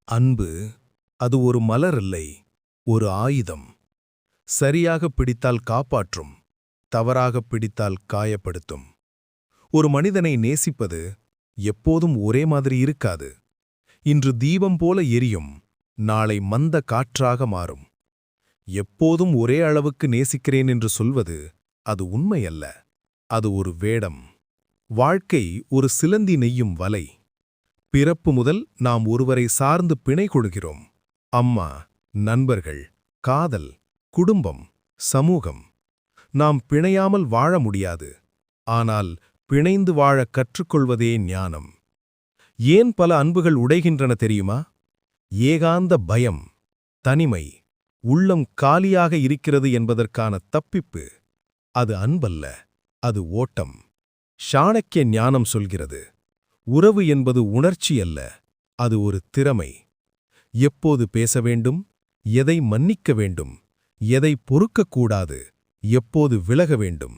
அன்பு அது ஒரு மலர் இல்லை, ஒரு ஆயுதம். சரியாக பிடித்தால் காப்பாற்றும், தவறாகப் பிடித்தால் காயப்படுத்தும். ஒரு மனிதனை நேசிப்பது எப்போதும் ஒரே மாதிரி இருக்காது. இன்று தீபம் போல எரியும், நாளை மந்த காற்றாக மாறும். எப்போதும் ஒரே அளவுக்கு நேசிக்கிறேன் என்று சொல்வது அது உண்மையல்ல, அது ஒரு வேடம். வாழ்க்கை ஒரு சிலந்தி நெய்யும் வலை. பிறப்பு முதல் நாம் ஒருவரை சார்ந்து பிணை கொள்கிறோம். அம்மா, நண்பர்கள், காதல், குடும்பம், சமூகம். நாம் பிணையாமல் வாழ முடியாது, ஆனால் பிணைந்து வாழக் கற்றுக்கொள்வதே ஞானம். ஏன் பல அன்புகள் உடைகின்றன தெரியுமா? ஏகாந்த பயம், தனிமை, உள்ளம் காலியாக இருக்கிறது என்பதற்கான தப்பிப்பு. அது அன்பல்ல, அது ஓட்டம். சாணக்கிய ஞானம் சொல்கிறது, உறவு என்பது உணர்ச்சி அல்ல, அது ஒரு திறமை. எப்போது பேச வேண்டும், எதை மன்னிக்க வேண்டும், எதை பொறுக்கக்கூடாது, எப்போது விலக வேண்டும்.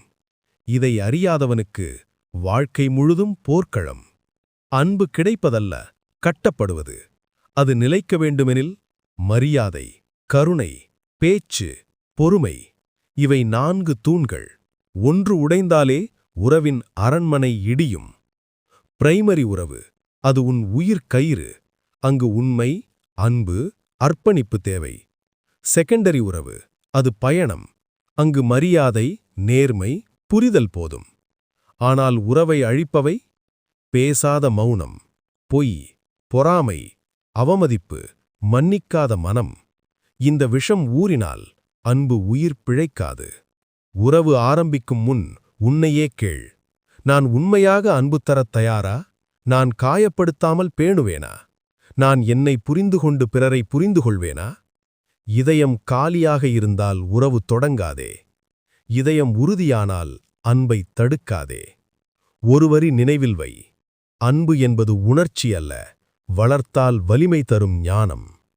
இதை அறியாதவனுக்கு வாழ்க்கை முழுதும் போர்க்களம். அன்பு கிடைப்பதல்ல, கட்டப்படுவது. அது நிலைக்க வேண்டுமெனில் மரியாதை, கருணை, பேச்சு, பொறுமை. இவை 4 தூண்கள். ஒன்று உடைந்தாலே உறவின் அரண்மனை இடியும். பிரைமரி உறவு, அது உன் உயிர் கயிறு. அங்கு உண்மை, அன்பு, அர்ப்பணிப்பு தேவை. செகண்டரி உறவு, அது பயணம். அங்கு மரியாதை, நேர்மை, புரிதல் போதும். ஆனால் உறவை அழிப்பவை பேசாத மௌனம், பொய், பொறாமை, அவமதிப்பு, மன்னிக்காத மனம். இந்த விஷம் ஊறினால் அன்பு உயிர் பிழைக்காது. உறவு ஆரம்பிக்கும் முன் உன்னையே கேள், நான் உண்மையாக அன்பு தரத் தயாரா? நான் காயப்படுத்தாமல் பேணுவேனா? நான் என்னை புரிந்துகொண்டு பிறரை புரிந்துகொள்வேனா? இதயம் காலியாக இருந்தால் உறவு தொடங்காதே. இதயம் உறுதியானால் அன்பைத் தடுக்காதே. ஒருவரி நினைவில் வை, அன்பு என்பது உணர்ச்சி அல்ல, வளர்த்தால் வலிமை தரும் ஞானம்.